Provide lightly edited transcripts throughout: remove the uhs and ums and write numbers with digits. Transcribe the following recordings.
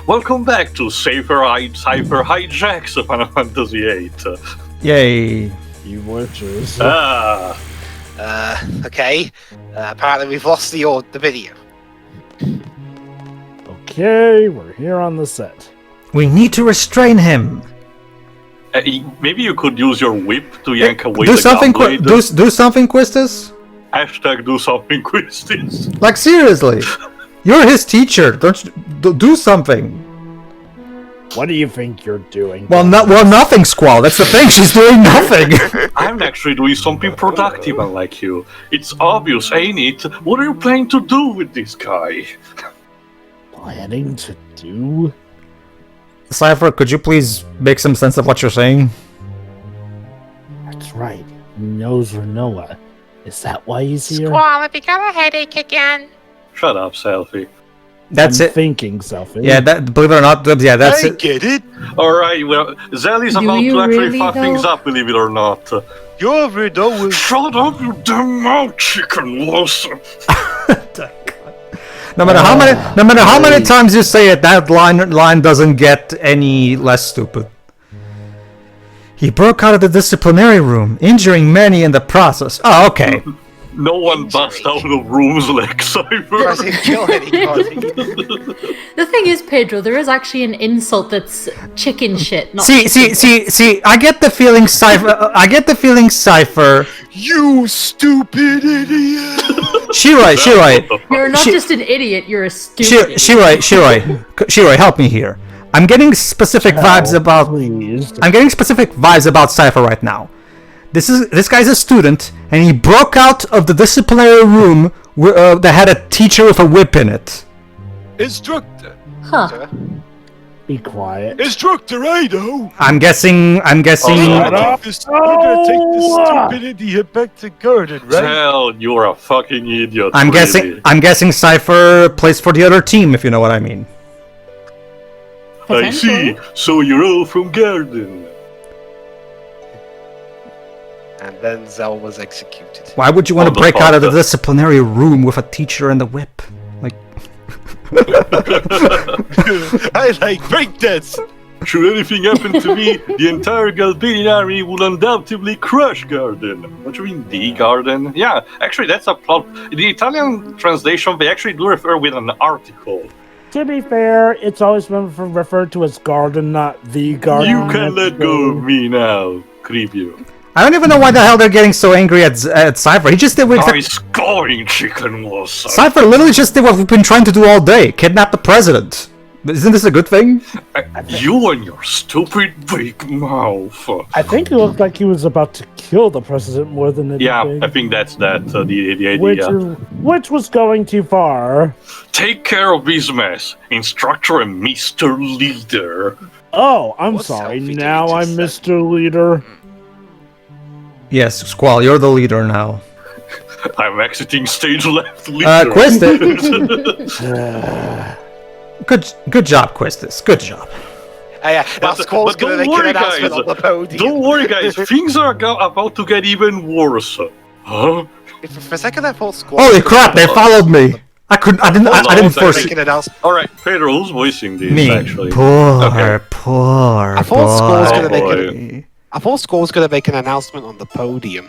welcome back to Seifer Hijacks of Final Fantasy VIII. Yay. You witches. Okay. Apparently we've lost the video. Okay, we're here on the set. We need to restrain him. Maybe you could use your whip to yank away do the something, Galbadia. do something, Quistis. Hashtag do something, Quistis. Like seriously, you're his teacher. Don't you, do something. What do you think you're doing? Well, nothing, Squall. That's the thing. She's doing nothing. I'm actually doing something productive, unlike you. It's obvious, ain't it? What are you planning to do with this guy? Planning to do? Seifer, could you please make some sense of what you're saying? That's right. He knows Rinoa. Is that why he's here? Squall, have you got a headache again? Shut up, Selfie. That's I'm it. thinking, Selfie. Yeah, believe it or not, yeah, that's I it. get it. Alright, well, Zelly's Do about you to actually really, fuck things though? up, believe it or not. You're Rinoa. Shut up, you damn mouth, chicken wuss. No matter how many times you say it, that line doesn't get any less stupid. He broke out of the disciplinary room, injuring many in the process. Oh, okay. No one busts out of rooms like Seifer. Doesn't kill anybody. The thing is, Pedro, there is actually an insult that's chicken shit. Not See. I get the feeling, Seifer. You stupid idiot! Shirai. You're not just an idiot. You're a stupid. Shirai, help me here. I'm getting specific vibes about. Please. I'm getting specific vibes about Seifer right now. This guy's a student, and he broke out of the disciplinary room that had a teacher with a whip in it. Instructor. Huh. Be quiet. Instructor Ado! I'm guessing. Shut We're gonna take this stupid idiot back to Garden, right? Hell, you're a fucking idiot. I'm really. guessing Seifer plays for the other team, if you know what I mean. I see. So you're all from Garden. And then Zell was executed. Why would you want to break out of the disciplinary room with a teacher and a whip? Like, I like breakdance! Should anything happen to me, the entire Galbadian army will undoubtedly crush Garden. What do you mean, the Garden? Yeah, actually, that's a plot. In the Italian translation, they actually do refer with an article. To be fair, it's always been referred to as Garden, not the Garden. You can let go of me now, Creepio. I don't even know why the hell they're getting so angry at Seifer. He just did what Nice scoring, chicken was. Seifer literally just did what we've been trying to do all day: kidnap the president. Isn't this a good thing? You and your stupid big mouth. I think it looked like he was about to kill the president more than anything. Yeah, I think that's the idea. Which was going too far. Take care of this mess, Instructor and Mr. Leader. Oh, I'm What sorry. selfie did Now you I'm just Mr. Leader. Yes, Squall, you're the leader now. I'm exiting stage left, leader. Quistis. Good job, Quistis. Good job. Now Squall's but gonna don't make worry, an announcement guys. on the podium. Don't worry, guys. Things are about to get even worse. Huh? For a second I thought Squall... Holy crap! They followed me. I didn't foresee. Make an announcement. All right, Pedro, who's voicing this? Me. Actually, Poor Okay. I thought Squall's gonna make boy. I thought Squall's gonna make an announcement on the podium.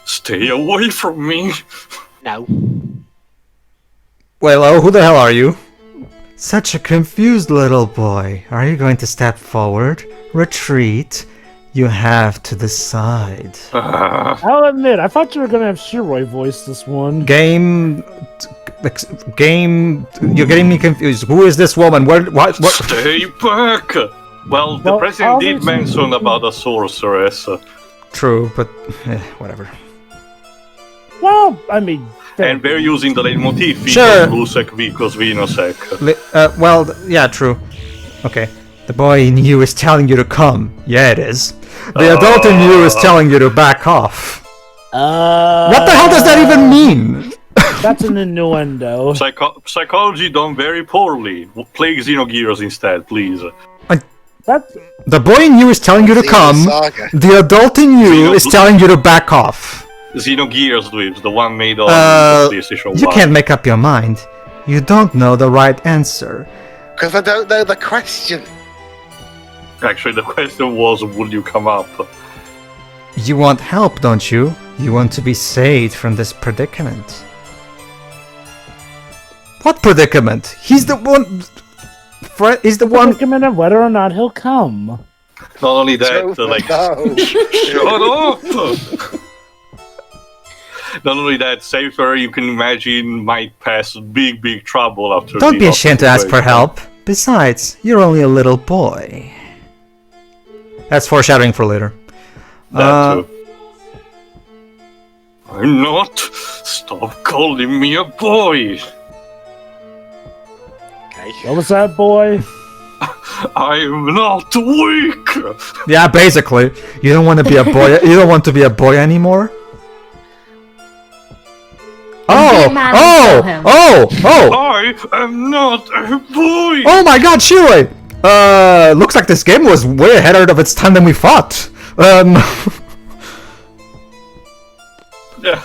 Stay away from me. No. Well, oh, who the hell are you? Such a confused little boy. Are you going to step forward? Retreat? You have to decide. I'll admit, I thought you were gonna have Shiroi voice this one. Game. You're getting me confused. Who is this woman? What? Stay back. Well, the president did mention about a sorceress. True, but whatever. Well, I mean... And they're using the leitmotif. Sure. Lusek Vikos Vinosek. Well, yeah, true. Okay. The boy in you is telling you to come. Yeah, it is. The adult in you is telling you to back off. What the hell does that even mean? That's an innuendo. Psychology done very poorly. Play Xenogears instead, please. The boy in you is telling you to come. The adult in you is telling you to back off. Xenogears Dweebs, the one made on PlayStation 1. You can't make up your mind. You don't know the right answer. Because I don't know the question. Actually, the question was, will you come up? You want help, don't you? You want to be saved from this predicament. What predicament? He's the one... He's the one... Predicament of whether or not he'll come. Not only that, like... No. Shut up! Not only that, Seifer, you can imagine, might pass big trouble after... Don't be ashamed to ask for help. Besides, you're only a little boy. That's foreshadowing for later. That too. I'm not. Stop calling me a boy. Okay. What was that, boy? I'm not weak. Yeah, basically. You don't want to be a boy. You don't want to be a boy anymore. Oh! I am not a boy. Oh my God, Shiroi! Looks like this game was way ahead of its time than we thought. Yeah.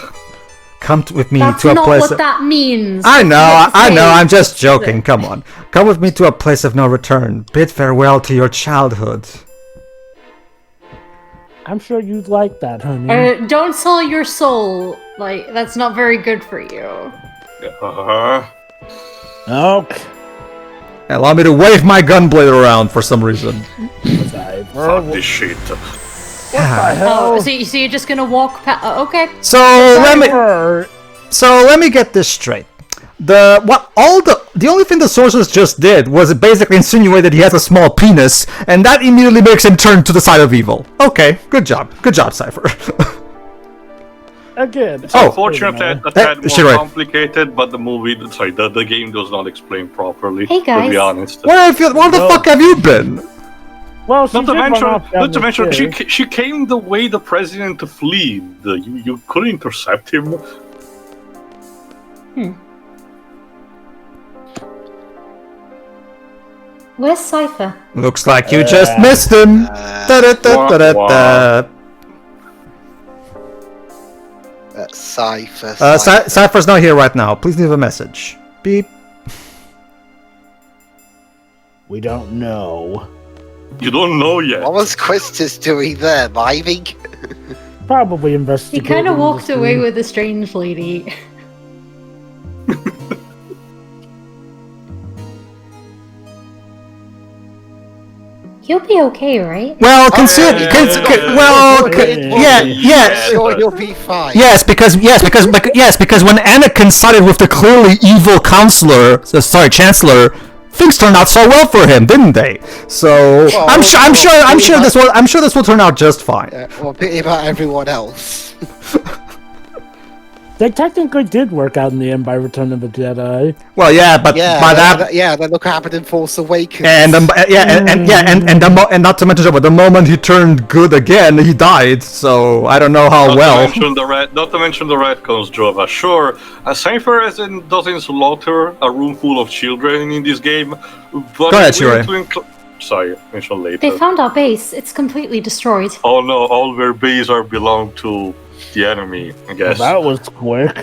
Come with me That's to a not place. what that means. I know, That's what I'm just joking. Come on, come with me to a place of no return. Bid farewell to your childhood. I'm sure you'd like that, honey. Don't sell your soul. Like, that's not very good for you. Okay. Allow me to wave my gunblade around for some reason. Fuck this shit. Oh, so you're just gonna walk past? Okay. So let me get this straight. The only thing the sorceress just did was it basically insinuated he has a small penis, and that immediately makes him turn to the side of evil. Okay, good job, Seifer. Again. Unfortunately, a tad more complicated, but the game does not explain properly. Hey guys. To be honest. Where the fuck have you been? Well, she Not to mention, mention, she came the way the president fled. You couldn't intercept him. Where's Seifer? Looks like you just missed him. Seifer. Seifer's not here right now. Please leave a message. Beep. We don't know. You don't know yet. What was Quistis doing there? Miming? Probably He investigating. kind of walked away with a strange lady. You'll be okay, right? Well, consider. Sure, you'll be fine. Yes, because when Anakin sided with the clearly evil chancellor, things turned out so well for him, didn't they? So I'm sure this will turn out just fine. Well, pity about everyone else. They technically did work out in the end by Return of the Jedi. Well, yeah, but by that, then look what happened in Force Awakens. and not to mention, but the moment he turned good again, he died. So I don't know how Not well. to mention the retcons, Jova. Sure, Seifer doesn't slaughter a room full of children in this game, but Go ahead, Shiroi. Sorry, mention later. They found our base. It's completely destroyed. Oh no, all their bases belong to the enemy, I guess. Well, that was quick.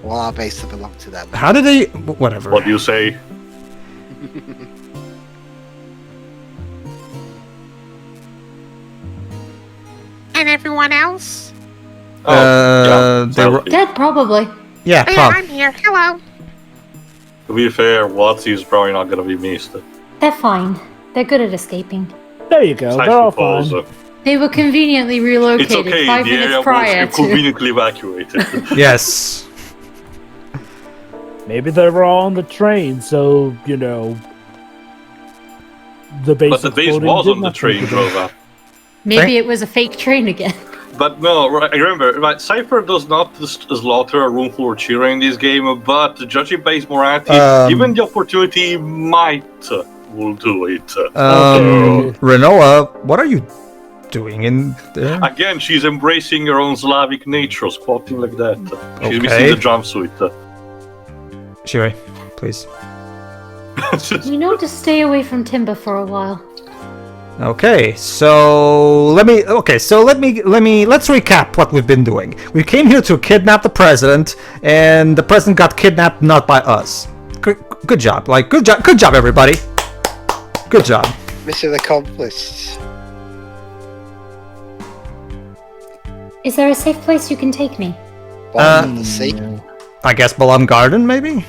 Well, our base will belong to them. How did they? Whatever. What do you say? And everyone else? They were Dead, probably. yeah. Oh, yeah, I'm here. Hello. To be fair, Watsy's probably not gonna be missed. They're fine. They're good at escaping. There you go. I They're all suppose. fine. They were conveniently relocated It's okay, 5 the area minutes prior was to. conveniently evacuated. Yes. Maybe they were all on the train, so the base. But the base exploding was did on the nothing train, to them. Drova. Maybe it was a fake train again. But no, right, remember, Seifer does not slaughter a room full of children in this game, but judging by his morality, given the opportunity, will do it. Rinoa, what are you doing in there? Again, she's embracing her own Slavic nature, squatting like that. She's missing Okay. the jumpsuit. Shiroi, please. To stay away from Timber for a while. Okay, so let's recap what we've been doing. We came here to kidnap the president, and the president got kidnapped not by us. Good job, good job, everybody. Good job. Mission accomplished. Is there a safe place you can take me? Bottom of the sea. I guess Balamb Garden, maybe?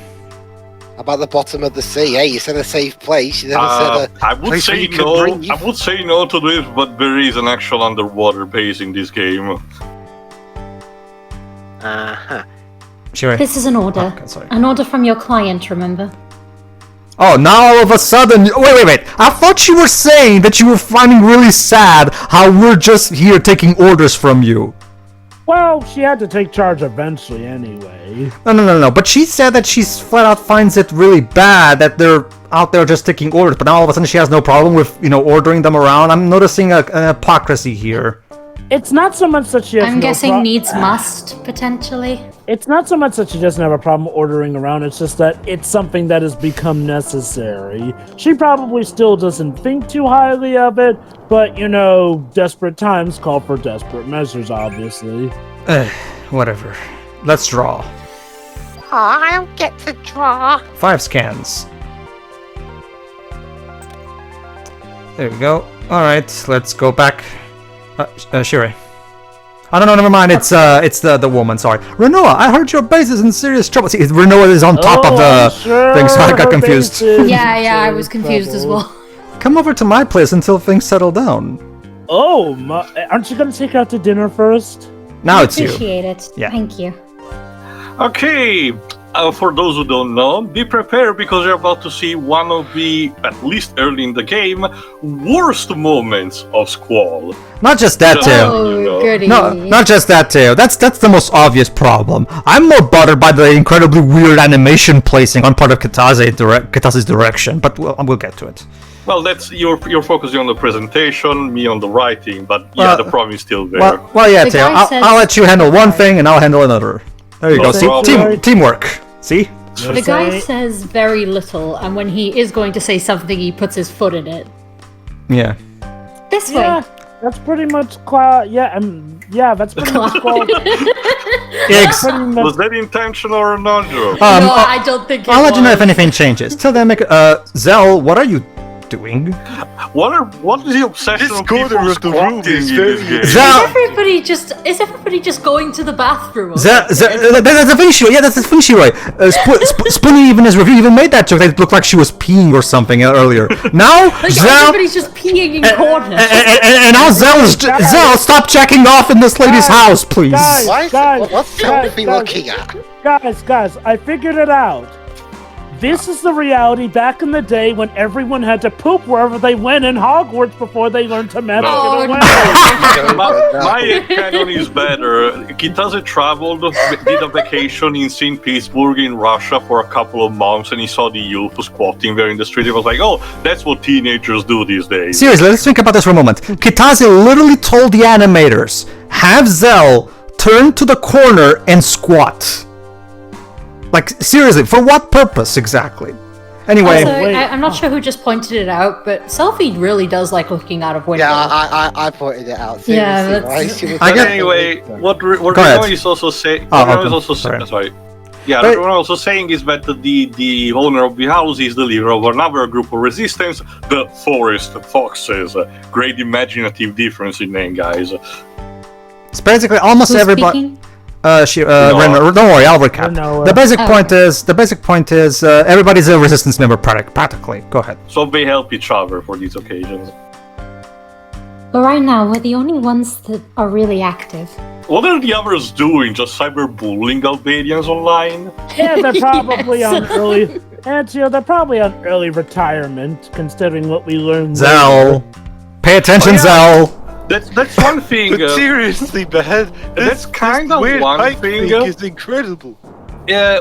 About the bottom of the sea. Hey, you said a safe place. You never said a I would place where say you could no. breathe. I would say no to this, but there is an actual underwater base in this game. Uh-huh. Sure. This is an order. Okay, sorry. An order from your client, remember? Oh, now all of a sudden... Wait. I thought you were saying that you were finding really sad how we're just here taking orders from you. Well, she had to take charge eventually anyway. No. But she said that she flat out finds it really bad that they're out there just taking orders. But now all of a sudden she has no problem with, ordering them around. I'm noticing an hypocrisy here. It's not so much that she has I'm guessing pro- needs must, potentially. It's not so much that she doesn't have a problem ordering around, it's just that it's something that has become necessary. She probably still doesn't think too highly of it, but, desperate times call for desperate measures, obviously. Whatever. Let's draw. Oh, I don't get to draw. 5 scans. There we go. Alright, let's go back. Shiri. Oh, no, never mind. It's the woman. Sorry, Rinoa. I heard your base is in serious trouble. See, Rinoa is on top of the thing, so I got confused. Yeah, I was confused as well. Come over to my place until things settle down. Oh, aren't you gonna take her out to dinner first? Now it's you. Appreciate it. Yeah. Thank you. Okay, for those who don't know, be prepared because you're about to see one of the, at least early in the game, worst moments of Squall. Not just that, Teo. Oh, goody. No, not just that, Teo. That's the most obvious problem. I'm more bothered by the incredibly weird animation placing on part of Kitase's direction, but we'll get to it. Well, that's you're focusing on the presentation, me on the writing, but yeah, the problem is still there. Well, yeah, The Teo. guy says- I'll let you handle one thing, and I'll handle another. There you go. See, problem. teamwork. See? The guy says very little, and when he is going to say something, he puts his foot in it. Yeah. This Yeah, way. that's pretty much that's pretty much Eggs. Was that intentional or not, Joe? No, I don't think it I'll let you know if was. anything changes. Till then, Zell, what are you doing? What is the obsession This of people corner of the room squatting is in very- this game? Zell, Is everybody just going to the bathroom? that's the thing, Shiro. Yeah, that's the thing, Shiro. Spoonie even his review even made that joke that it looked like she was peeing or something earlier. Now, Like, Zell, everybody's just peeing in corners. and now Zell, stop checking off in this lady's house, please. What's Sophie looking at? Guys, I figured it out. This is the reality back in the day when everyone had to poop wherever they went in Hogwarts before they learned to manage Oh, it away. My canon is better. Kitase traveled, did a vacation in St. Petersburg in Russia for a couple of months, and he saw the youth squatting there in the street. He was like, oh, that's what teenagers do these days. Seriously, let's think about this for a moment. Kitase literally told the animators, have Zell turn to the corner and squat. Like, seriously, for what purpose exactly? Anyway, Also, I'm not sure who just pointed it out, but Selfie really does like looking out of windows. Yeah, I pointed it out. Yeah, Seriously, that's- right? She was I But get- anyway, what Go ahead. Rinoa is also saying, Sorry. sorry. Yeah, But- what I'm also saying is that the owner of the house is the leader of another group of resistance, the Forest Foxes. Great imaginative difference in name, guys. it's basically almost Who's everybody. speaking? Don't worry, I'll recap. Rinoa. The basic point is everybody's a resistance member practically. Go ahead. So they help each other for these occasions. But right now, we're the only ones that are really active. What are the others doing? Just cyberbullying Galbadians online? Yeah, they're probably Yes. on early. They're probably on early retirement, considering what we learned. Zell, pay attention, Oh, yeah. Zell. That's one thing. But seriously, man, that's kind of weird one hike thing. is incredible.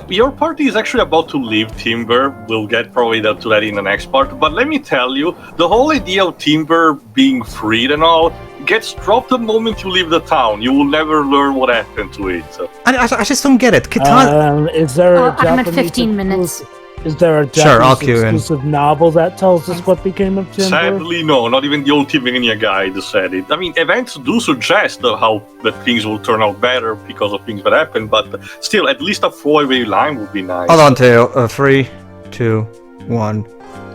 Your party is actually about to leave Timber. We'll get probably to that in the next part. But let me tell you, the whole idea of Timber being freed and all gets dropped the moment you leave the town. You will never learn what happened to it. I just don't get it. Kitase. Is there a I'm at Japanese 15 minutes. Is there a Sure, I'll Japanese cue in. exclusive novel that tells us what became of Timber? Sadly, no. Not even the Ultimania guide said it. I mean, events do suggest how that things will turn out better because of things that happen, but still, at least a throwaway line would be nice. Hold on, Teo. 3, 2, 1.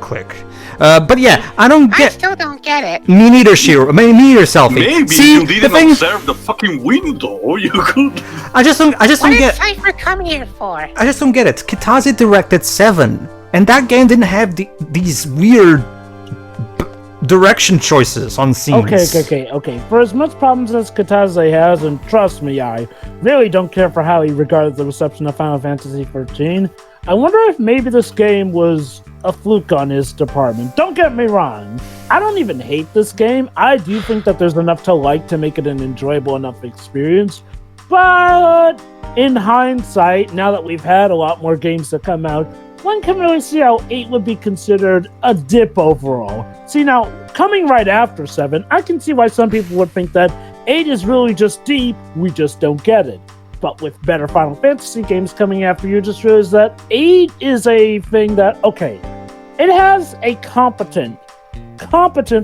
click. But yeah, I don't I get. still don't get it. Me neither, Shiro. Me neither, Selfie. Maybe See, you didn't observe the fucking window. You could. I just don't What did get. Seifer come here for? I just don't get it. Kitase directed 7, and that game didn't have these weird direction choices on scenes. Okay. For as much problems as Kitase has, and trust me, I really don't care for how he regarded the reception of Final Fantasy XIII, I wonder if maybe this game was a fluke on his department. Don't get me wrong. I don't even hate this game. I do think that there's enough to like to make it an enjoyable enough experience. But in hindsight, now that we've had a lot more games to come out, one can really see how 8 would be considered a dip overall. See, now, coming right after 7, I can see why some people would think that 8 is really just deep, we just don't get it. But with better Final Fantasy games coming after, you just realize that 8 is a thing that, okay, it has a competent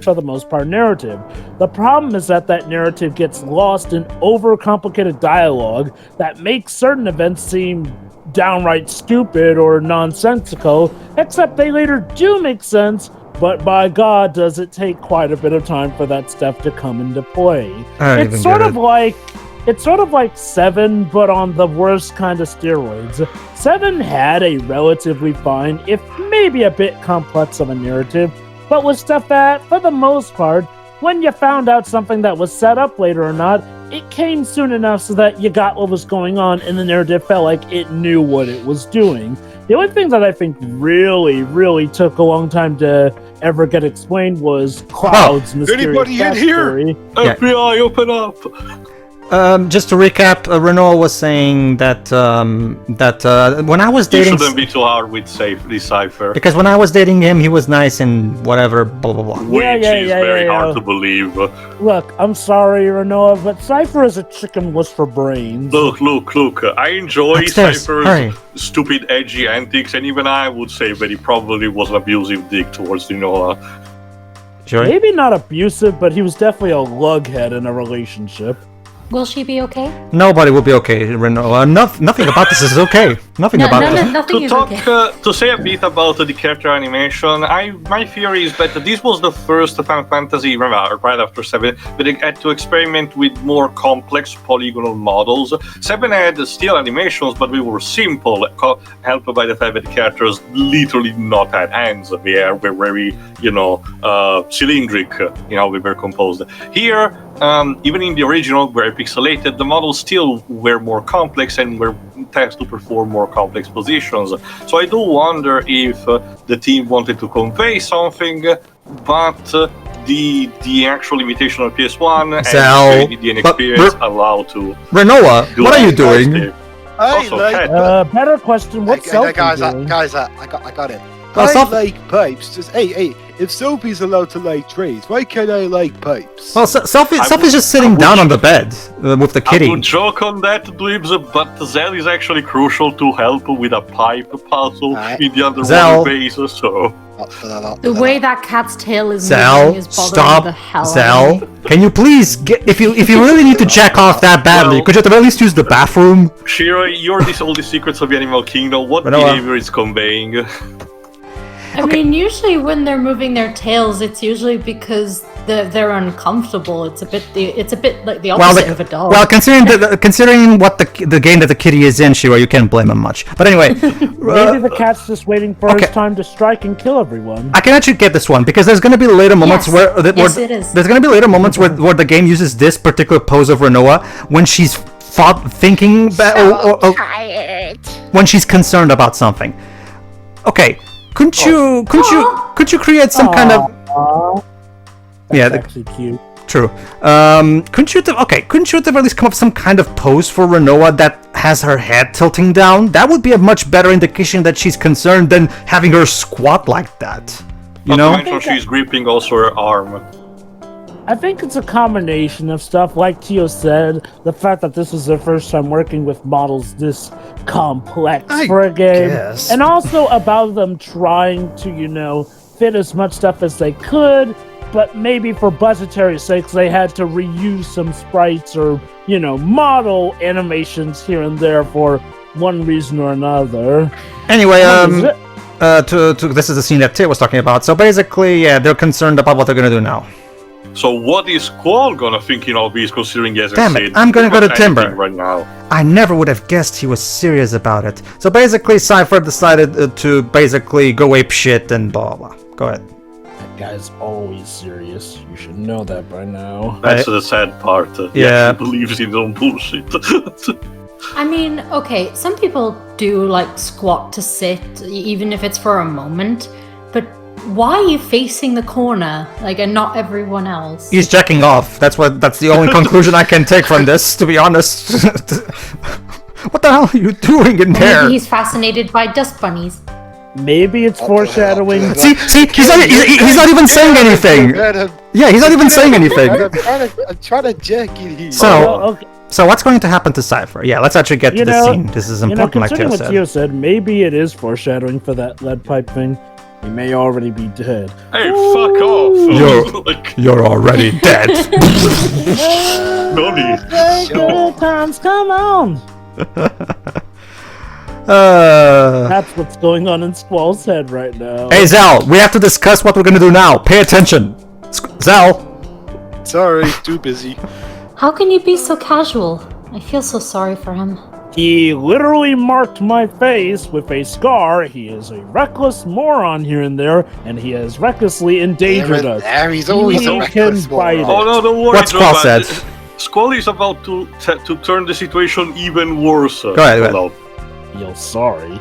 for the most part narrative. The problem is that narrative gets lost in overcomplicated dialogue that makes certain events seem downright stupid or nonsensical, except they later do make sense, but by God, does it take quite a bit of time for that stuff to come into play. It's sort of like 7, but on the worst kind of steroids. 7 had a relatively fine, if maybe a bit complex of a narrative, but was stuff that, for the most part, when you found out something that was set up later or not, it came soon enough so that you got what was going on and the narrative felt like it knew what it was doing. The only thing that I think really took a long time to ever get explained was Cloud's mysterious anybody in here? backstory. FBI, open up! Just to recap, Rinoa was saying that when I was You dating, shouldn't be too hard with Seifer. because when I was dating him, he was nice and whatever, blah blah blah. Which is very hard to believe. Look, I'm sorry, Rinoa, but Seifer as a chicken was for brains. Look, I enjoy Upstairs, hurry. Seifer's stupid, edgy antics, and even I would say that he probably was an abusive dick towards Rinoa. Sure. Maybe not abusive, but he was definitely a lughead in a relationship. Will she be okay? Nobody will be okay, Rinoa. Nothing about this is okay. Nothing about this. Nothing To is talk, okay. to say a bit about the character animation, my theory is that this was the first Final Fantasy, right after 7, that they had to experiment with more complex polygonal models. 7 had still animations, but they were simple, helped by the fact that the characters literally not had hands. They were very, cylindric in how they were composed. Here, even in the original, where pixelated, the models still were more complex and were tasked to perform more complex positions. So I do wonder if the team wanted to convey something, but the actual limitation of PS1 Zal, and the inexperience allow to. Rinoa, what are you doing? Better question, what's Selfie doing? Guys, I got it. Well, I like pipes. Just hey, if Sophie's allowed to like trees, why can't I like pipes? Well, Selfie's just sitting down on the bed with the kitty. I would joke on that, Dweebs, but Zell is actually crucial to help with a pipe puzzle in the underwater base, so... The way that cat's tail is Zell, moving is bothering stop. the hell Zell, out of me. can you please get if you really need to jack off that badly, could you at least use the bathroom? Shiro, you're all the secrets of the animal kingdom. What Rinoa. behavior is conveying? I mean, usually when they're moving their tails, it's usually because they're uncomfortable. It's a bit like the opposite of a dog. Well, considering what the game that the kitty is in, Shiro, you can't blame him much. But anyway, maybe the cat's just waiting for his time to strike and kill everyone. I can actually get this one because there's going to be later moments where it is. There's going to be later moments where the game uses this particular pose of Rinoa when she's thinking tired. when she's concerned about something. Okay. Couldn't you create some kind of That's actually cute. True. Couldn't you at least come up with some kind of pose for Rinoa that has her head tilting down? That would be a much better indication that she's concerned than having her squat like that. You know? Not to mention she's gripping also her arm. I think it's a combination of stuff, like Tio said, the fact that this was their first time working with models this complex for a game, and also about them trying to, fit as much stuff as they could, but maybe for budgetary sakes they had to reuse some sprites or, model animations here and there for one reason or another. Anyway, this is the scene that Tio was talking about. So basically, yeah, they're concerned about what they're gonna do now. So what is Squall gonna think in all these, considering he hasn't Damn said it, I'm gonna go to anything Timber. right now? I never would have guessed he was serious about it. So basically, Seifer decided to basically go ape shit and blah blah. Go ahead. That guy's always serious. You should know that by now. That's the sad part. He Yeah. actually believes in his own bullshit. I mean, okay, some people do like squat to sit, even if it's for a moment, but why are you facing the corner, like, and not everyone else? He's jacking off. That's the only conclusion I can take from this, to be honest. What the hell are you doing in there? Maybe he's fascinated by dust bunnies. Maybe it's foreshadowing. See, he's not even saying anything. Yeah, he's not even saying anything. I'm trying to jerk it here. So what's going to happen to Seifer? Yeah, let's actually get to the scene. This is important, like considering Tio what said. Tio said, maybe it is foreshadowing for that lead pipe thing. He may already be dead. Hey, fuck off! You're already dead. Noni. Good times, come on! That's what's going on in Squall's head right now. Hey Zal, we have to discuss what we're gonna do now. Pay attention. Zal. Sorry, too busy. How can you be so casual? I feel so sorry for him. He literally marked my face with a scar. He is a reckless moron here and there, and he has recklessly endangered us. There, he's always a He reckless can bite moron. Oh no, don't worry, What Squall Joe, man. said. Squall is about to turn the situation even worse. Go ahead. Hello. Feel sorry.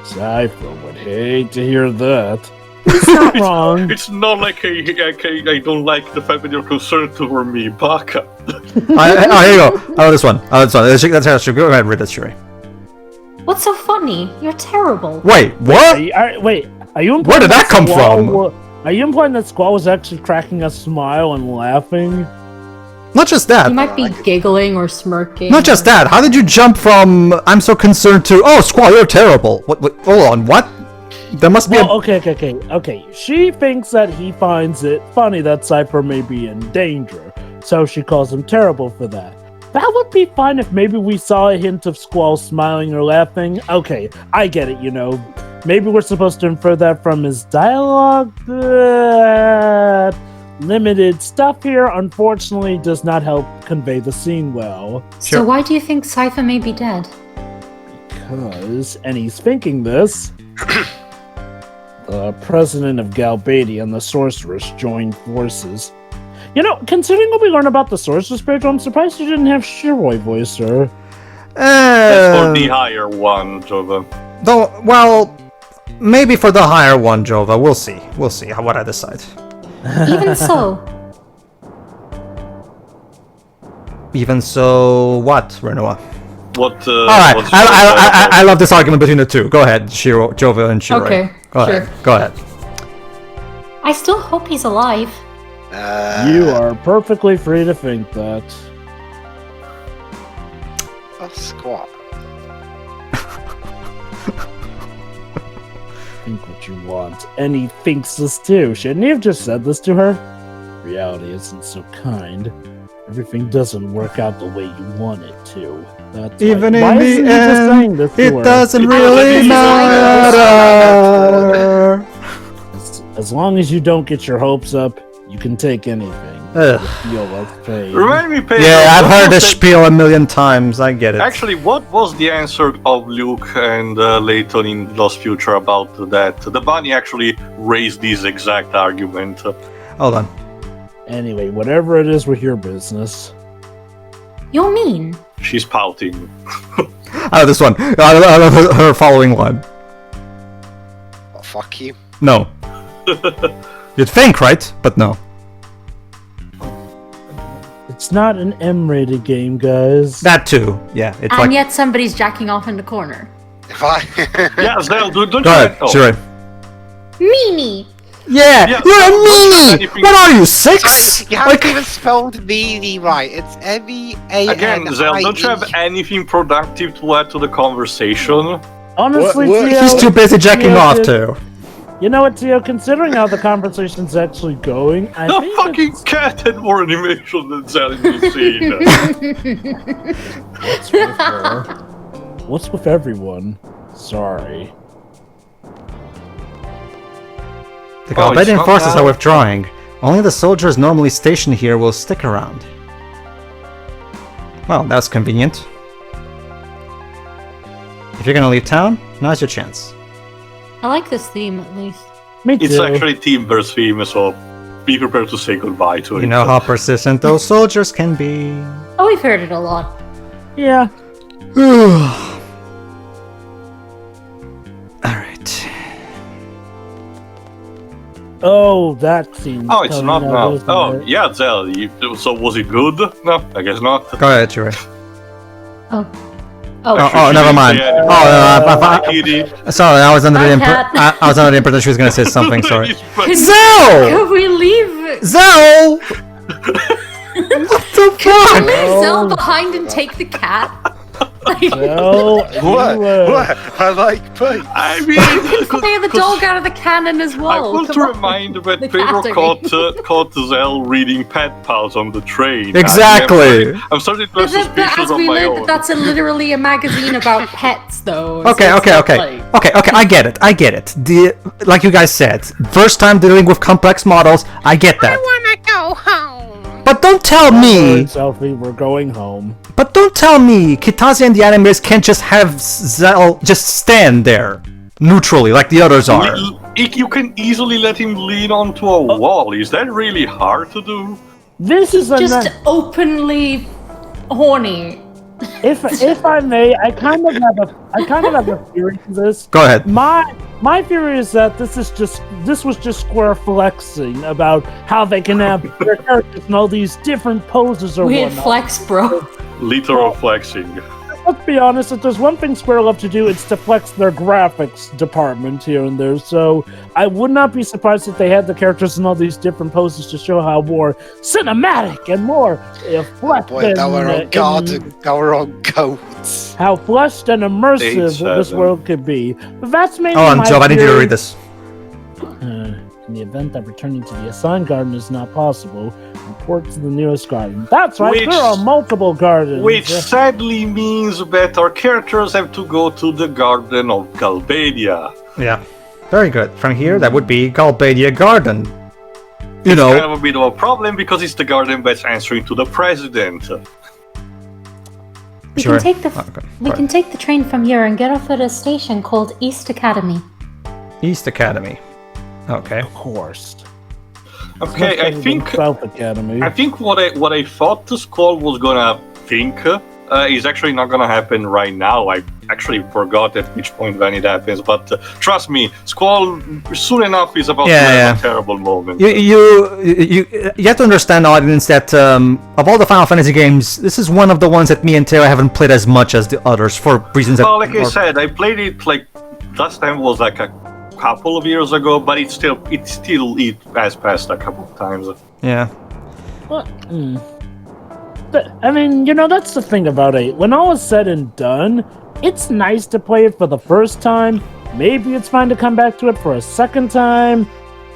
Seifer would hate to hear that. He's not wrong. It's not like I don't like the fact that you're concerned for me, Baka. Here you go. This one. That's actually go ahead and read that, Shuri. What's so funny? You're terrible. Wait, what? Wait, are you implying Where did that come Squall from? Are you implying that Squall was actually cracking a smile and laughing? Not just that. He might be giggling or smirking. Not just that. How did you jump from I'm so concerned to oh Squall, you're terrible? What hold on, what? There must be Okay. She thinks that he finds it funny that Seifer may be in danger, so she calls him terrible for that. That would be fine if maybe we saw a hint of Squall smiling or laughing. Okay, I get it, Maybe we're supposed to infer that from his dialogue. Limited stuff here, unfortunately, does not help convey the scene well. So why do you think Seifer may be dead? Because, and he's thinking this, the president of Galbadia and the sorceress joined forces. Considering what we learned about the sorceress, Pedro, I'm surprised you didn't have Shiroi voice her. That's for the higher one, Jova. Though, well, maybe for the higher one, Jova. We'll see. We'll see what I decide. Even so. Even so, what, Rinoa? What? All right, I love this argument between the two. Go ahead, Jova and Shiroi. Okay, Go ahead. Go ahead. I still hope he's alive. You are perfectly free to think that. A squat. Think what you want. And he thinks this too. Shouldn't he have just said this to her? Reality isn't so kind. Everything doesn't work out the way you want it to. That's Even why in isn't the he just saying end, this to it her? doesn't really matter. As long as you don't get your hopes up, you can take anything. Ugh. Feel like pain. Remind me, Pedro. Yeah, I've what heard was this spiel a million times. I get it. Actually, what was the answer of Luke and Layton in Lost Future about that? The bunny actually raised this exact argument. Hold on. Anyway, whatever it is with your business. You're mean. She's pouting. I love this one. I love her following one. Oh, fuck you. No. You'd think, right? But no. It's not an M-rated game, guys. That too. Yeah, it's And like. yet somebody's jacking off in the corner. If I... Yeah, Zell, don't you Go ahead, oh. Shiroi. Meanie! Yeah, Yeah, you're a don't you have meanie! anything- What are you, 6? You haven't even spelled meanie right. It's M-E-A-N-I-E. Again, Zell, don't you have anything productive to add to the conversation? Honestly, What? Tio, He's too busy jacking Tio, off dude. too. You know what, Tio? Considering how the conversation's actually going, I The think fucking it's- cat had more animation than Zell in this scene. What's with her? What's with everyone? Sorry. The Oh, it's Galbadian not forces now. are withdrawing. Only the soldiers normally stationed here will stick around. Well, that's convenient. If you're gonna leave town, now's your chance. I like this theme at least. Me too. It's actually team versus team, so be prepared to say goodbye to it. You know how persistent those soldiers can be. Oh, we've heard it a lot. Yeah. Alright. Oh, that scene. Oh, it's not now. isn't Oh, it? yeah, Zell. So was it good? No, I guess not. Go ahead, Yuri. Oh. Oh, Oh, never mind. Kitty. Sorry, I was under the Bye, impression. cat. I was under the impression she was gonna say something. Sorry. Can Zell! we leave? Zell! What the fuck? Leave Zell behind and take the cat? Like, No, What? you, What? I like pig. I mean, play the dog out of the cannon as well. I want to Come on. remind that The Pedro cat caught Zell reading Pet Pals on the train. Exactly. I'm starting to have suspicions As on we my learned, own. that's literally a magazine about pets, though. Okay, so it's okay, not okay. like- Okay, I get it. Like you guys said, first time dealing with complex models, I get I that. wanna go home. But don't tell me, Selfie, we're going home. Kitase and the animators can't just have Zell just stand there, neutrally, like the others are. You can easily let him lean onto a wall. Is that really hard to do? This is Just openly horny. if I may, I kind of have a theory for this. Go ahead. My theory is that this was just Square flexing about how they can have their characters in all these different poses or Weird whatnot. flex, bro. Literal flexing. Let's be honest, if there's one thing Square love to do, it's to flex their graphics department here and there. So I would not be surprised if they had the characters in all these different poses to show how more cinematic and more fleshed Boy, now we're on guard, now we're on goats. how fleshed and immersive this 8-7. world could be. But that's mainly Oh, my Job, I need you to theory. read this. In the event that returning to the assigned garden is not possible, report to the nearest garden. That's right, Which- there are multiple gardens. Which sadly means that our characters have to go to the Garden of Galbadia. Yeah. Very good. From here, that would be Galbadia Garden. You Kind know, of a bit of a problem because it's the garden that's answering to the president. We Sure. can take the Okay, we sorry. can take the train from here and get off at a station called East Academy. East Academy. Okay. Of course. Okay, I think South Academy. what I thought the Squall was gonna think is actually not gonna happen right now. I actually forgot at which point when it happens, but trust me, Squall soon enough is about to have a terrible moment. You have to understand, audience, that of all the Final Fantasy games, this is one of the ones that me and Teo haven't played as much as the others for reasons that. Well, like I are- said, I played it like last time was like a couple of years ago, but it has passed a couple of times. Yeah. Well, But, I mean, that's the thing about 8. When all is said and done, it's nice to play it for the first time. Maybe it's fine to come back to it for a second time.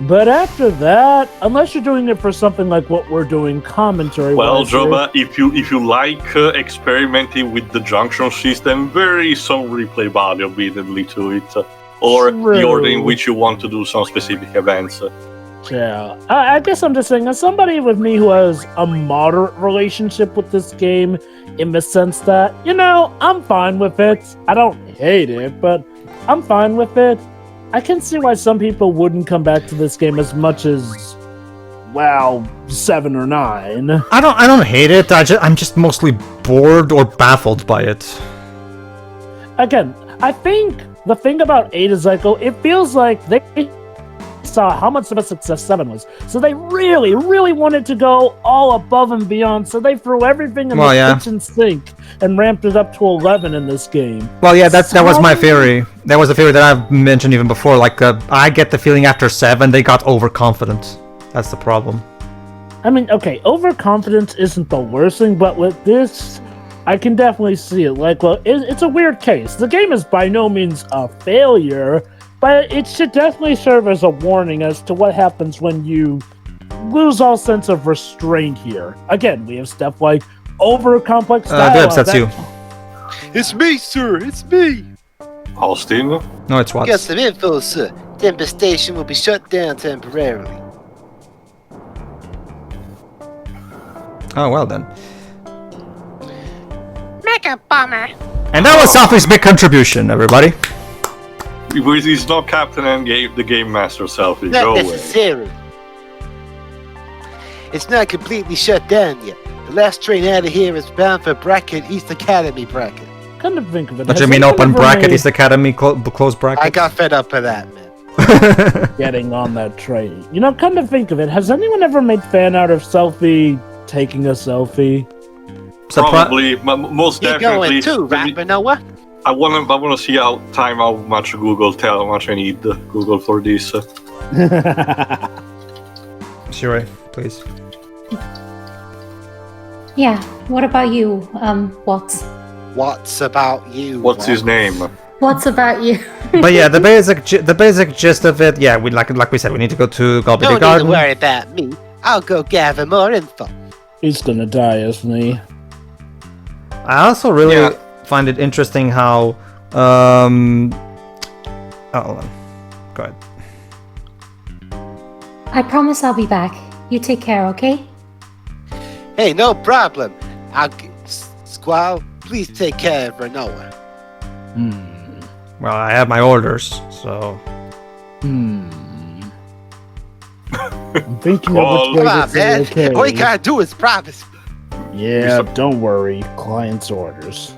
But after that, unless you're doing it for something like what we're doing, commentary. Well, Joba, if you like experimenting with the junction system, there is some replay value immediately to it, or the order in True. which you want to do some specific events. Yeah, I guess I'm just saying, as somebody with me who has a moderate relationship with this game, in the sense that, I'm fine with it. I don't hate it, but I'm fine with it. I can see why some people wouldn't come back to this game as much as, 7 or 9. I don't hate it. I'm just mostly bored or baffled by it. Again, I think the thing about 8 is like, it feels like they saw how much of a success 7 was. So they really, really wanted to go all above and beyond. So they threw everything in the kitchen sink and ramped it up to 11 in this game. Well, yeah, that was my theory. That was the theory that I've mentioned even before. Like, I get the feeling after 7 they got overconfident. That's the problem. I mean, okay, overconfidence isn't the worst thing, but with this, I can definitely see it. Like, well, it's a weird case. The game is by no means a failure, but it should definitely serve as a warning as to what happens when you lose all sense of restraint here. Again, we have stuff like over-complex dialogue. Dibs, that's you. It's me, sir. It's me. Austin? No, it's what? Get some info, sir. Timber Station will be shut down temporarily. Oh, well then. Mega bomber. And that was Selfie's big contribution, everybody. He's not Captain and the Game Master Selfie. Not Go away. necessarily. It's not completely shut down yet. The last train out of here is bound for Bracket, East Academy Bracket. Come to think of it, Don't has you mean anyone open ever bracket, made East Academy, close bracket? I got fed up with that, man. getting on that train? You know, come to think of it, has anyone ever made fan art of Selfie taking a selfie? Probably, most You're definitely. going too, rapper Noah. I wanna see how much Google tell how much I need Google for this. Sure, please. Yeah. What about you? What's What's about you? What's his name? What's about you? But yeah, the basic gist of it, yeah, we like we said, we need to go to Galbadia Don't need to Garden. worry about me. I'll go gather more info. He's gonna die, isn't he? I also really find it interesting how hold on. Go ahead. I promise I'll be back. You take care, okay? Hey, no problem. Squall, please take care of Rinoa. Well, I have my orders, so I'm thinking Well, of which way Come on, to say man. okay. All you gotta do is promise. Yeah, don't worry. Client's orders.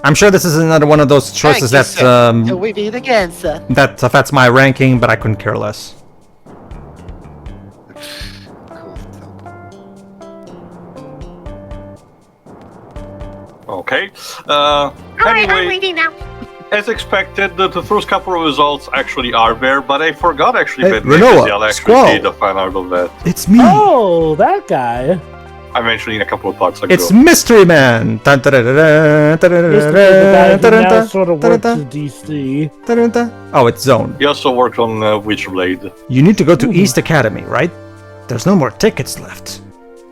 I'm sure this is another one of those choices Thank you, that sir. Till we meet again, sir. that affects my ranking, but I couldn't care less. Okay. Alright, I'm Anyway, reading now. as expected, the first couple of results actually are there, but I forgot actually Hey, that Rinoa, I'll actually Squall. see the fan art of that. It's me. Oh, that guy. I mentioned in a couple of parts ago. It's Mystery Man. Dun, dun, dun, dun, dun, dun, This is the dun, guy who dun, now dun, sort of dun, works dun, in DC. dun, dun, dun. Oh, it's Zone. He also worked on Witchblade. You need to go to East Academy, right? There's no more tickets left.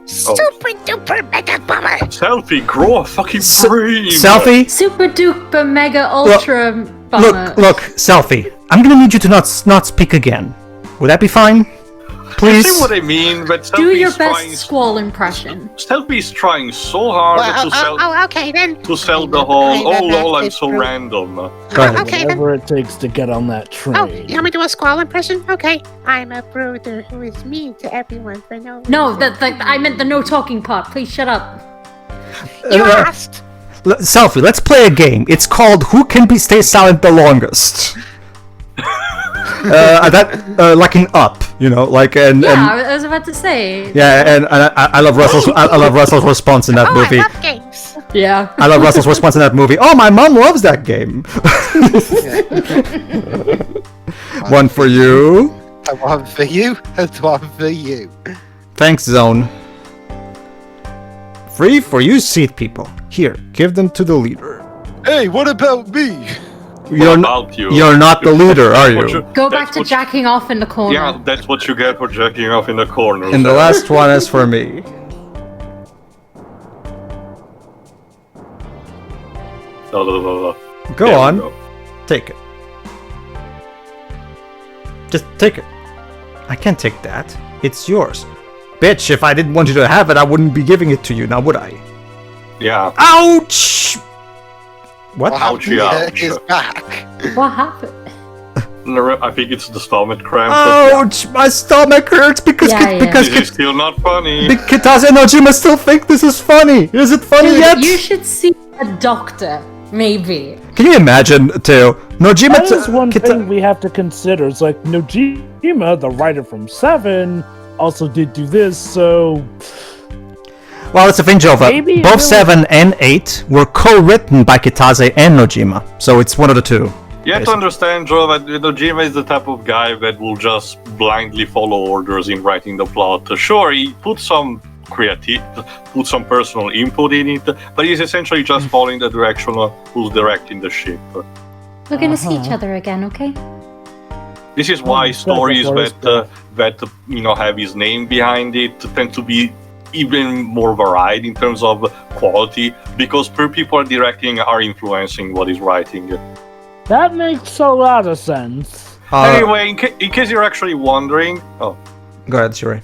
Super duper mega bomber. Selfie, grow a fucking brain! Selfie, Super duper mega ultra bomber. look, Selfie. I'm gonna need you to not speak again. Would that be fine? You Please. see what I mean? But Do your Selfie's best Squall impression. Selfie's trying so hard Okay then. to sell the whole. I'm Oh lol, I'm massive so brute. random. Go ahead. Okay then. Whatever it takes to get on that Oh, train. you want me to do a Squall impression? Okay. I'm a brother who is mean to everyone for no reason. No, I meant the no talking part. Please shut up. You asked. Selfie, let's play a game. It's called Who Can Stay Silent the Longest. Like an up, you know, like and I was about to say. yeah, and I love Russell's I love Russell's response in that Oh, movie. I love games. Yeah. I love Russell's response in that movie. Oh, my mom loves that game. One for you. One for you, and one for you. Thanks, Zone. Free for you, seat people. Here, give them to the leader. Hey, what about me? You're about you? You're not the leader, are you? Go back to jacking off in the corner. Yeah, that's what you get for jacking off in the corner. And the last one is for me. Go There we on. go. Take it. Just take it. I can't take that. It's yours. Bitch, if I didn't want you to have it, I wouldn't be giving it to you, now would I? Yeah. Ouch! What? Ouchie, ouch. His back. What happened? I think it's the stomach cramp. Ouch! My stomach hurts because This is still not funny. Kitase and Nojima still think this is funny. Is it funny Dude, yet? you should see a doctor, maybe. Can you imagine, Teo? Nojima. That is one thing we have to consider. It's like Nojima, the writer from Seven, also did do this, so Well, it's a thing, Jova. Maybe Both it will- 7 and 8 were co-written by Kitase and Nojima, so it's one of the two. You have to understand, Joe, that Nojima is the type of guy that will just blindly follow orders in writing the plot. Sure, he put some put some personal input in it, but he's essentially just following the direction of who's directing the ship. We're gonna see each other again, okay? This is why stories Forrest that have his name behind it tend to be even more varied in terms of quality, because people are directing are influencing what he's writing. That makes a lot of sense. Anyway, in case you're actually wondering... Oh. Go ahead, Shuri.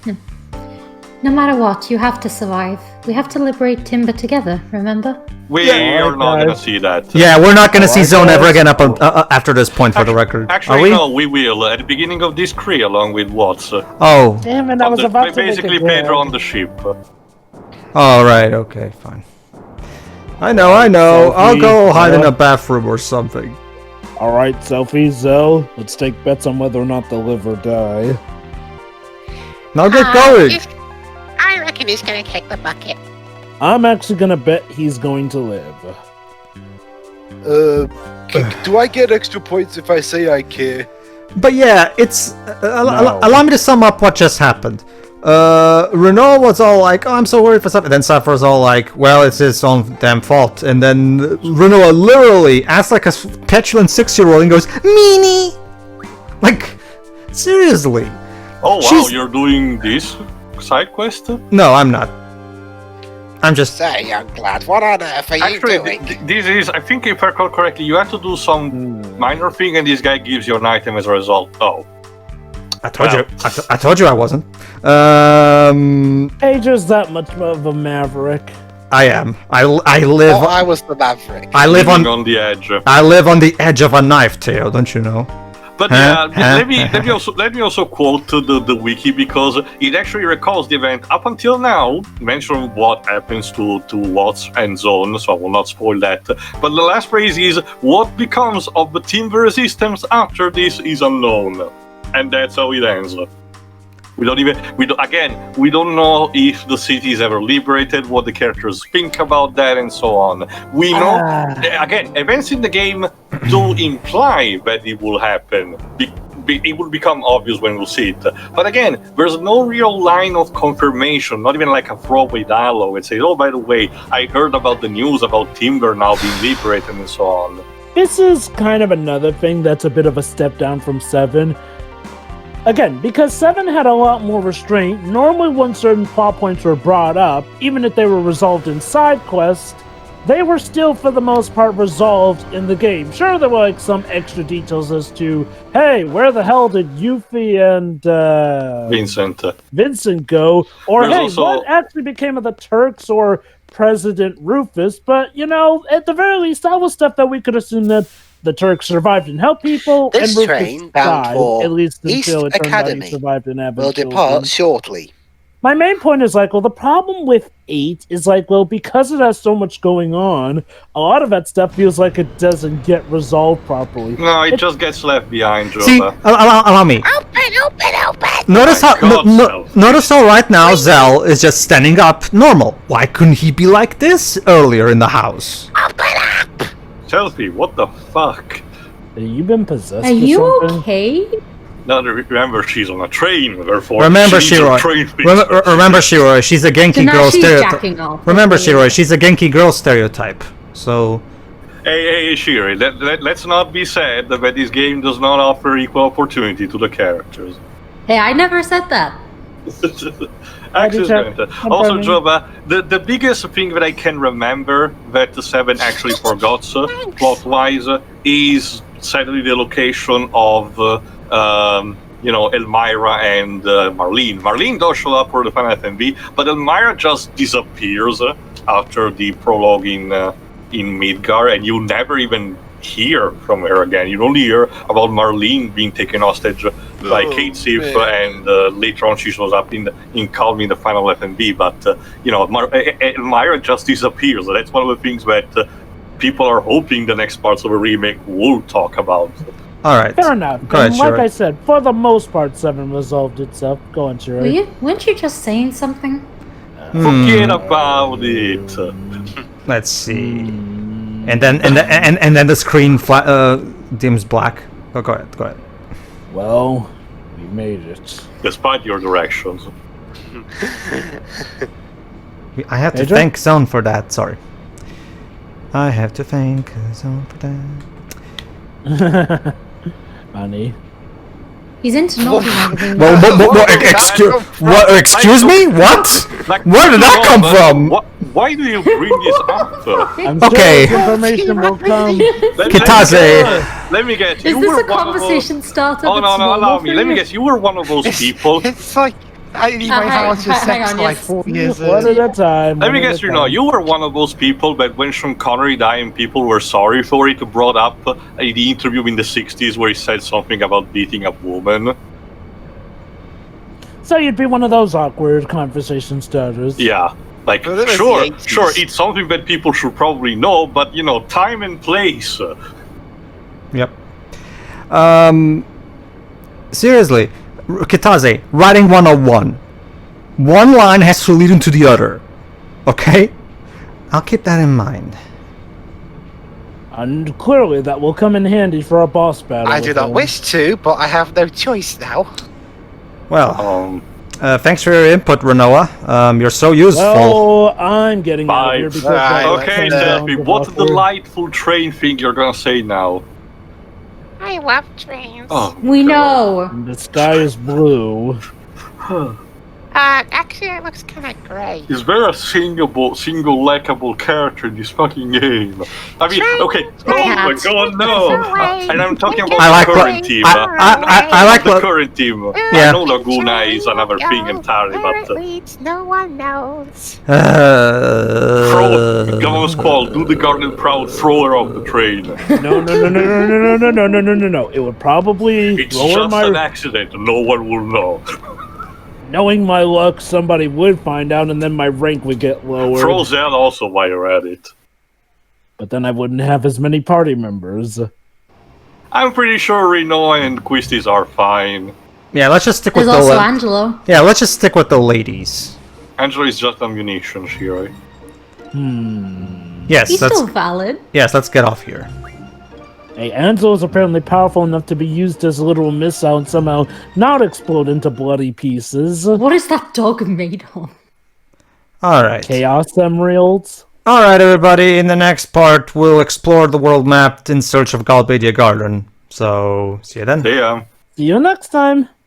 No matter what, you have to survive. We have to liberate Timber together, remember? We are not gonna see that. Yeah, we're not gonna see Zone ever again after this point, for the record. Actually, are we? no, we will. At the beginning of this Cree, along with Watts. Oh. Damn it, I was about to basically make a Pedro on the ship. Oh, right, okay, fine. I know. I'll go hide in a bathroom or something. Alright, Sophie, Zell, let's take bets on whether or not they'll live or die. Now get going! I reckon he's gonna kick the bucket. I'm actually gonna bet he's going to live. Do I get extra points if I say I care? But yeah, it's... allow me to sum up what just happened. Rinoa was all like, oh, I'm so worried for something. Then Seifer was all like, well, it's his own damn fault. And then Rinoa literally acts like a petulant 6-year-old and goes, meanie! Like, seriously. Oh, wow, you're doing this side quest? No, I'm not. I'm just... Say, young lad, what on earth are you doing? This is, I think if I recall correctly, you have to do some minor thing and this guy gives you an item as a result. Oh. I told you. I told you I wasn't. Pedro's that much of a maverick. I am. I live. Oh, I was the maverick. I live on the edge. I live on the edge of a knife tail. Don't you know? But let me also quote the wiki because it actually recalls the event up until now. Mention what happens to Watts and Zone, so I will not spoil that. But the last phrase is, "What becomes of the Timber resistance after this is unknown," and that's how it ends. We don't know if the city is ever liberated, what the characters think about that, and so on. We know, again, events in the game do imply that it will happen. It will become obvious when we'll see it. But again, there's no real line of confirmation, not even like a throwaway dialogue that says, oh, by the way, I heard about the news about Timber now being liberated, and so on. This is kind of another thing that's a bit of a step down from 7. Again, because 7 had a lot more restraint, normally when certain plot points were brought up, even if they were resolved in side quests, they were still for the most part resolved in the game. Sure, there were like some extra details as to, hey, where the hell did Yuffie and Vincent go? Or There's hey, also... what actually became of the Turks or President Rufus? But, you know, at the very least, that was stuff that we could assume that the Turks survived and helped people, This and train Rufus bound died, for at least East until it turned out Academy he survived and had will children. depart shortly. My main point is like, well, the problem with 8 is like, well, because it has so much going on, a lot of that stuff feels like it doesn't get resolved properly. No, it just gets left behind, Joba. See, allow me. Open! Notice how right now Zell is just standing up normal. Why couldn't he be like this earlier in the house? Selfie, what the fuck? Have you been possessed Are or you something? okay? Now remember, she's on a train, therefore. Remember, she's Shiroi. a train Remember, Shiroi. She's a Genki So now girl she's stereotype. jacking off. Remember, Okay. Shiroi. She's a Genki girl stereotype. So. Hey, Shiri, let's not be sad that this game does not offer equal opportunity to the characters. Hey, I never said that. Accident. Also, Joba, the biggest thing that I can remember that the 7 actually forgot, plot-wise, is sadly the location of, Elmira and Marlene. Marlene does show up for the final FMV, but Elmira just disappears after the prologue in Midgar, and you never even hear from her again. You only hear about Marlene being taken hostage by Kate Seifer, and later on she shows up in Calm in the final FMV. But Elmira just disappears. That's one of the things that people are hoping the next parts of a remake will talk about. All right. Fair enough. Go ahead, And like Shiroi. I said, for the most part, 7 resolved itself. Go on, Shiroi. Weren't you just saying something? Forget about it. Let's see. And then the screen dims black. Oh, go ahead. Well, we made it. Despite your directions. I have to Pedro? thank Zone for that. Sorry. I have to thank Zone for that. Honey. He's into Naughty Magazine. Excuse me? What? Like, Where did that come from? Why do you bring this up? I'm Okay. sure this information will come. Kitaze. Let me guess. Is You this were a one of those- conversation starter? Oh no, that's no, normal allow for me. Let me you? guess. You were one of those people. It's like I need my house with hang sex on, like yes. 4 years One at a time. Let me one at guess, a Rinoa, time. you were one of those people that when Sean Connery died and people were sorry for it, brought up the interview in the 60s where he said something about beating a woman. So you'd be one of those awkward conversation starters. Yeah. Like, Well, that was sure, the 80s. sure, it's something that people should probably know, but, you know, time and place. Yep. Seriously, Kitaze, writing 101. One line has to lead into the other. Okay? I'll keep that in mind. And clearly that will come in handy for a boss battle. I do with not him. wish to, but I have no choice now. Well, thanks for your input, Rinoa. You're so useful. Well, I'm getting out of here Bye. because Alright, that Okay, sounds Selfie, what awkward. delightful train thing you're gonna say now? I love trains. Oh, We know. The sky is blue. Actually, it looks kind of gray. Is there a single likable character in this fucking game? I mean, okay, oh my god, no! And I'm talking about I like the current team. I like the what- current team. Yeah. I know Laguna is another thing entirely, Where but... it leads, no one knows. Throw, come on, Squall, do the garden proud, throw her off the train. No. It would probably It's lower just my. an accident, no one will know. Knowing my luck, somebody would find out, and then my rank would get lower. Throw Zell also while you're at it. But then I wouldn't have as many party members. I'm pretty sure Rinoa and Quistis are fine. Yeah, let's just stick with There's the also Angelo. Yeah, let's just stick with the ladies. Angela is just ammunition, Shirai. Yes, He's let's still valid. let's get off here. Hey, Ansel is apparently powerful enough to be used as a literal missile and somehow not explode into bloody pieces. What is that dog made of? Alright. Chaos Emeralds. Alright, everybody, in the next part, we'll explore the world map in search of Galbadia Garden. So, see you then. Yeah. See you next time.